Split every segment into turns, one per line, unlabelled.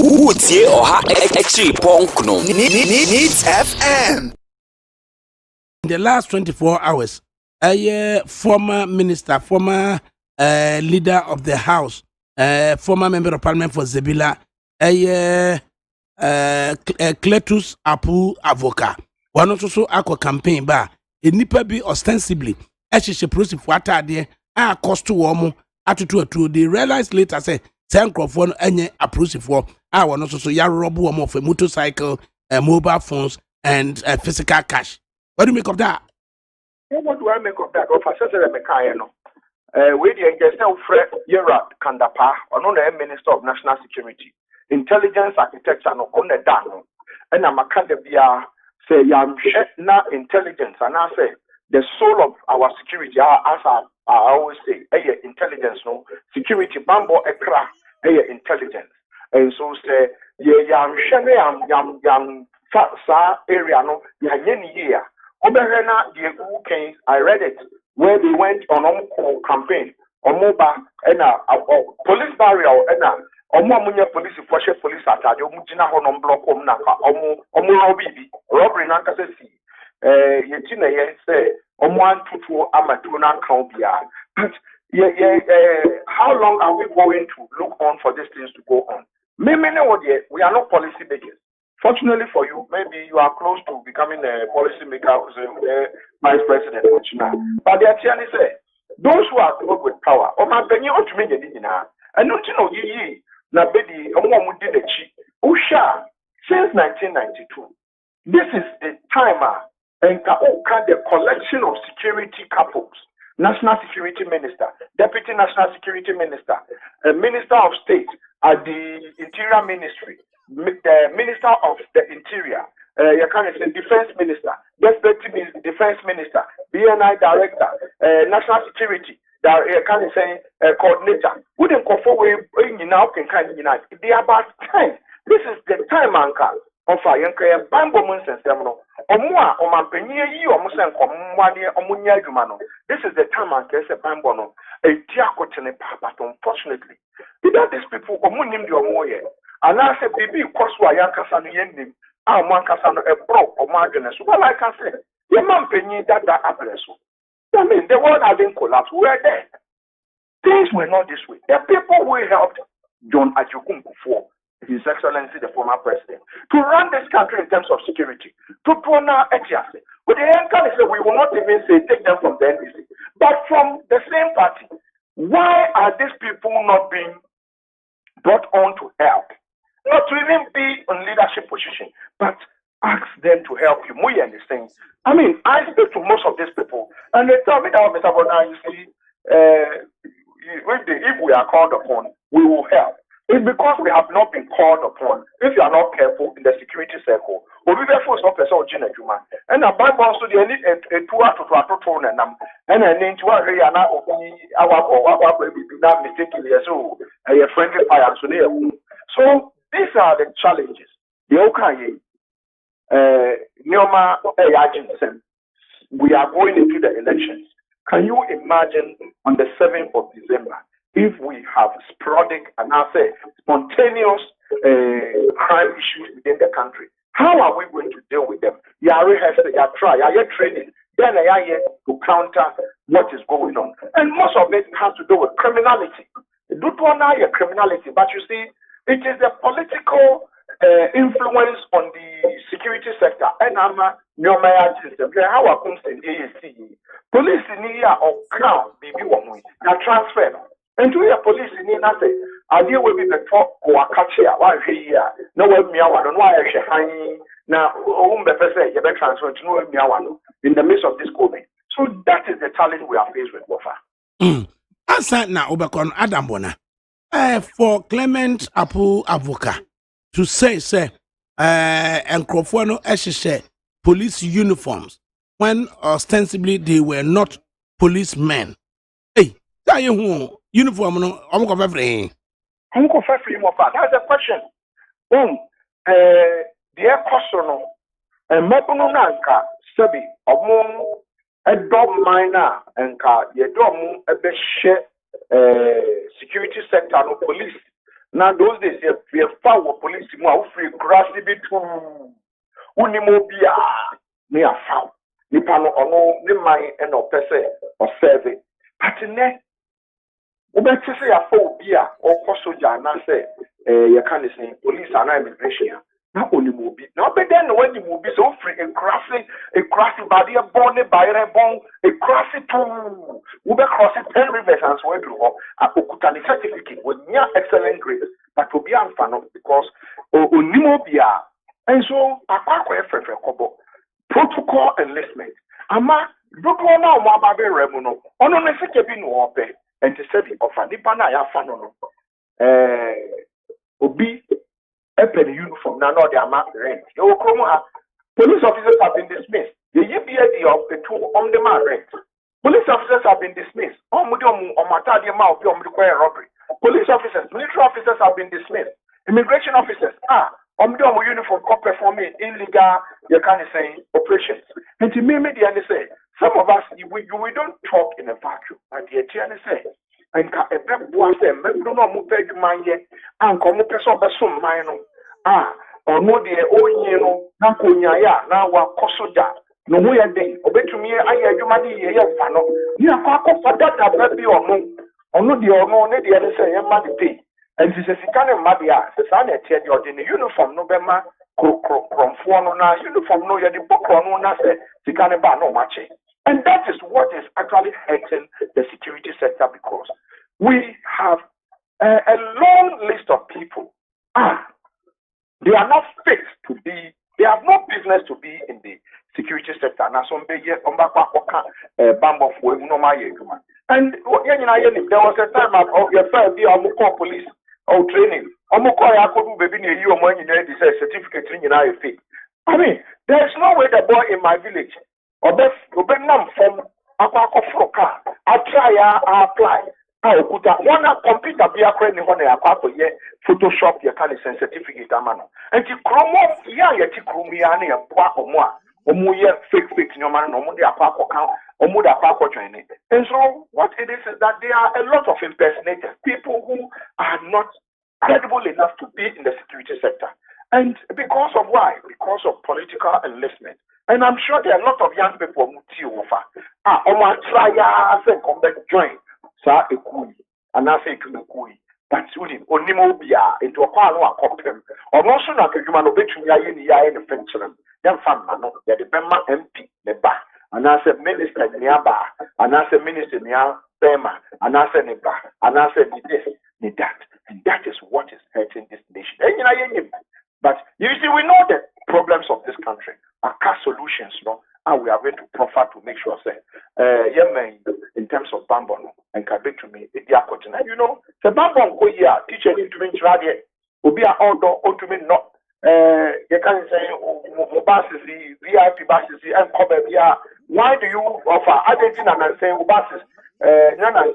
Woodsie or ha actually punk no. Needs FM.
In the last 24 hours, a former minister, former leader of the House, former member of Parliament for Zebila, Cletus Apu Avoka, one also aqua campaign bar, a nipa be ostensibly, as she proceed for atade, a cost to warm, attitude. They realized later, say, Sankrofon any approve for our also so ya rob one of a motorcycle, mobile phones, and physical cash. What do you make of that?
What do I make of that? Of Assessor Mekayano. We the Gestel Fred Yera Kandapa, another Minister of National Security, Intelligence Architecture, and on the Dano. And I'm a Kandabia say, Yam na intelligence, and I say, the soul of our security, as I always say, intelligence, no security, bambo, ekra, intelligence. And so say, yam sa area, no, year. Oberhena, I read it, where they went on campaign, on mobile, and police barrier, and Omunya police, police attack, Omujina on block, robbery, Nankasi. Yetina say Oman Tutu Amatuna Kaubia. But how long are we going to look on for these things to go on? Maybe we are not policy makers. Fortunately for you, maybe you are close to becoming a policy maker, vice president. But they actually say those who are close with power, Oman Penny ought to make it in her. And not to know ye, Nabedi, Omomudinechi, Usha, since 1992. This is the timer. And the collection of security couples, National Security Minister, Deputy National Security Minister, Minister of State at the Interior Ministry, the Minister of the Interior, Defense Minister, Deputy Defense Minister, BNI Director, National Security, coordinator. Wouldn't go forward now can unite. They are about time. This is the time, Anka. Of a young Bambo Munson Seminole. Omwa, Omampany, Omusan, Omunya Jumano. This is the time I guess a Bambono, a Tiakotene Papa, unfortunately. Without these people, Omunim the Omoye, and I said, Baby, Koswa Yankasan Yendim, our Mankasan, a broke or marginous. Well, I can say, the Mampany that address. I mean, the world hasn't collapsed. We are there. Things were not this way. The people who helped John Ajukum before. His Excellency, the former president, to run this country in terms of security, to Pona Etiase. With the Yankee say we will not even say take them from the NDC, but from the same party. Why are these people not being brought on to help? Not to even be in leadership position, but ask them to help you. We understand. I mean, I speak to most of these people, and they tell me that, Mr. Bona, you see, if we are called upon, we will help. It's because we have not been called upon. If you are not careful in the security circle, we'll be there for some person or Gina Juma. And a Bible also, they need a 2 to tone and an inch one area now, our baby, not mistakenly, so a friendly fire. So these are the challenges. The okay, Neoma Agency, we are going into the elections. Can you imagine on the 7th of December? If we have sporadic and I say spontaneous crime issues within the country, how are we going to deal with them? You are rehearsing, you are trying, you are training, then you are here to counter what is going on. And most of it has to do with criminality. Do not criminality, but you see, it is the political influence on the security sector. And I'm a system. How I come to the AAC? Police in here or crown, baby, one transfer. And to your police in nothing, I deal with the talk or catch here, one here, no one me, I don't know why I should hang now, say, you better transfer to no me in the midst of this COVID. So that is the challenge we are faced with, Wafa.
Answer now, Obakon Adam Bona. For Clement Apu Avoka to say, and Crofono Eshe police uniforms when ostensibly they were not policemen. Hey, that you uniform no omo ko fefre
that's the question. The question no mebono nanka sebi omo edom minor enka ye dom ebe she security sector no police Now those days, we have found police more free grassy between Unimobia near found. Nipano ono ne man and or pese or serve. But in there, Ubeti say a phobia or soja na say you can't say police and immigration. Not only movie. Now but then when the movie so free a grassy body a born by a bone, a grassy too. Ube crossing 10 rivers and so do a Okutani certificate with near excellent grades, but to be unfun because Unimobia and so a kobo protocol enlistment. Ama dodo na mo ababe remuno. Ono ne sike bi no ope. And to say the offer nipa na ya fa no obi the uniform na no the amount rent. You come police officers have been dismissed. The EBID of the two on the man rent. Police officers have been dismissed. Robbery. Police officers, military officers have been dismissed. Immigration officers, uniform performing illegal, you can't say operations. And to me, media say, some of us we don't talk in a vacuum. And the ATN say, and don't know move man yet, and come up some mine. Or no dear, Nakonya, now wa kosoja. No way a day, obetumi aye adwumade ye fano. Ni akwa for that baby or no the or no the other say money pay. And this is a madia, the son at the uniform no bema from na uniform no ya the book no na say sikane ba no mache. And that is what is actually hurting the security sector because we have a long list of people. They are not fit to be, they have no business to be in the security sector. Now, some big bambo for no my and there was a time of your first year of police or training. I could baby near you when you need this certificate in your fee. I mean, there's no way the boy in my village or best from Aqua I try, I apply. One computer be a credit on a Photoshop your kind of certificate amano. And you chromo ya tikrumiani and qua or more. Omuye fake no man no mudia pako count or muda pako training. And so what it is that there are a lot of impersonators, people who are not credible enough to be in the security sector. And because of why? Because of political enlistment. And I'm sure there are a lot of young people who offer. Oma try and come back join. Sa ekui anase ekui but onimo bia into a kwano akopem ono so na kadwuma no betumi aye ni yae ne fenkyerem dem fam no ya de bema MP ne ba anase minister ni aba anase minister ni bema anase ne ba anase ni this ni that and that is what is hurting this nation. But you see, we know the problems of this country are solutions, and we are going to proffer to make sure say in terms of bamboo and can to me the bamboo go here teacher need to be ready will be an to me not you can say buses VIP buses and cover why do you offer Argentina and say buses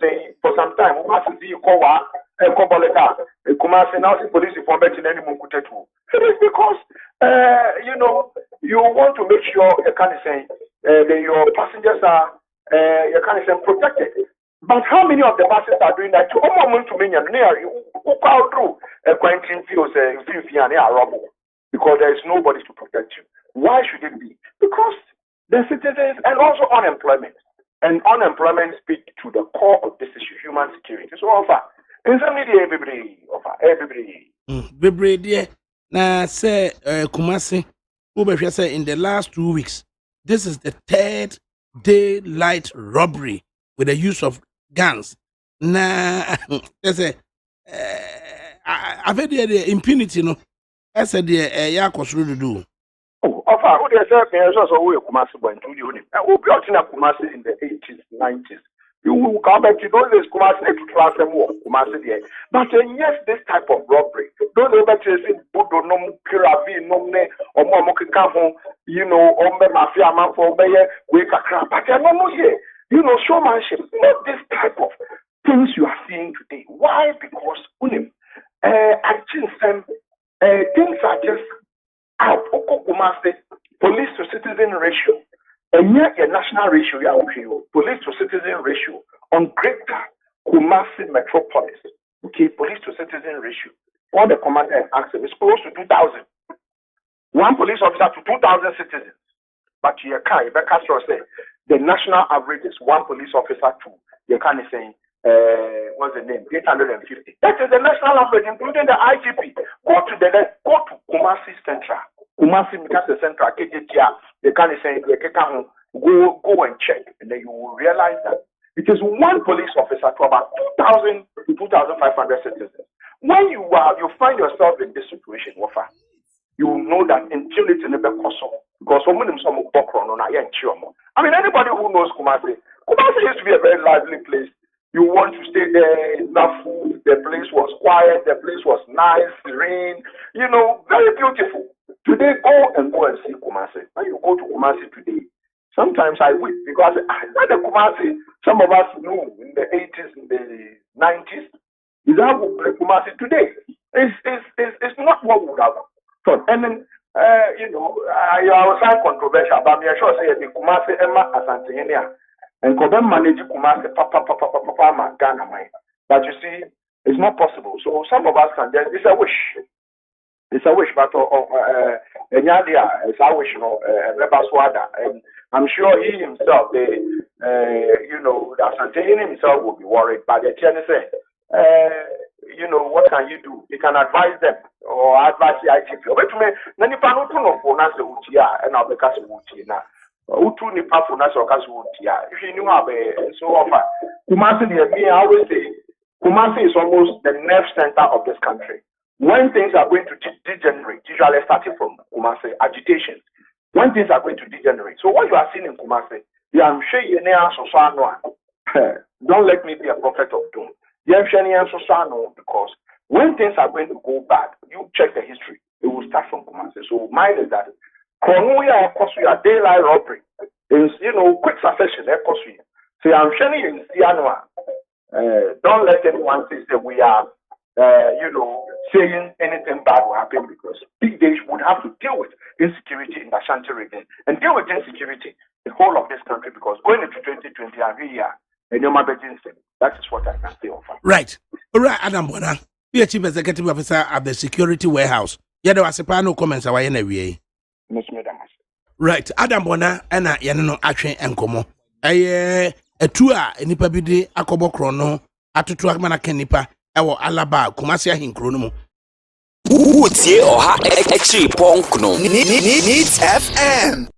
say for some time buses you call Koboleka Kumasi now the police for betting any Munkutetu. It is because you want to make sure you can say that your passengers are you can say protected. But how many of the buses are doing that? To almost to many who go through a quarantine fields because there is nobody to protect you. Why should it be? Because the citizens and also unemployment. And unemployment speaks to the core of this issue, human security. So offer in some media everybody.
Everybody. Now say Kumasi, Ubefia say in the last 2 weeks, this is the third daylight robbery with the use of guns. Now there's a I've heard the impunity, I said the Yakos do.
Oh, offer who they say also we Kumasi went to you. Who built in Kumasi in the 80s, 90s. You will come back to those Kumasi to class them war, Kumasi there. But yes, this type of robbery, don't know that you see Budo nom Kirabi nomne or Momokikaho, Ombe Mafia man for Bayer, wake a crap. But I don't know here, showmanship, not this type of things you are seeing today. Why? Because I think things are just out. Kumasi, police to citizen ratio. And yet a national ratio, police to citizen ratio on greater Kumasi metropolis Okay, police to citizen ratio. All the command acts is close to 2,000. One police officer to 2,000 citizens. But you can't, Castro say the national average is one police officer to, you can't say, what's the name? 850. That is the national average, including the IGP. Go to Kumasi Central. Kumasi Mikasa Central, KJTR, you can't say, go and check, and then you will realize that it is one police officer to about 2,000 to 2,500 citizens. When you find yourself in this situation, Wafa, you will know that until it's in the Bekoso, because I mean, anybody who knows Kumasi used to be a very lively place. You want to stay there, enough food, the place was quiet, the place was nice, serene, very beautiful. Today, go and see Kumasi. When you go to Kumasi today, sometimes I weep because when the Kumasi, some of us knew in the 80s, in the 90s, is how Kumasi today. It's not what we would have thought. And then, I was controversial, but I'm sure say the Kumasi Emma Asantehenia and could manage Kumasi Papa Ghana mind. But you see, it's not possible. So some of us can just, it's a wish. It's a wish, but it's a wish, and I'm sure he himself, Asantehenia himself will be worried. But the Chinese say, what can you do? You can advise them or advise the IGP. Wait a minute, then if I don't know for us, and I'll be casting Utina. Utu nipa for us or Casutia. If you knew how so often, Kumasi, I always say, Kumasi is almost the nerve center of this country. When things are going to degenerate, usually starting from Kumasi, agitation, when things are going to degenerate. So what you are seeing in Kumasi, I'm sure you know, don't let me be a prophet of doom. Because when things are going to go bad, you check the history, it will start from Kumasi. So mine is that Konuya Kosuya daylight robbery is quick succession, so I'm sharing in Sianua. Don't let anyone say that we are saying anything bad will happen, because big days would have to deal with insecurity in the Ashanti region and deal with insecurity the whole of this country, because going into 2020 and here. That is what I can say of her.
Right. All right, Adam Bona, the Chief Executive Officer at the Security Warehouse. Yada was a no comments away in a way. Right, Adam Bona, and Yanano Action and Como. A tour, and Nipa Bidi, Akobo Chrono, Atutuagmana Kenipa, our Alaba, Kumasia in Chrono.
Woods, or Exi Ponkno, Needs FM.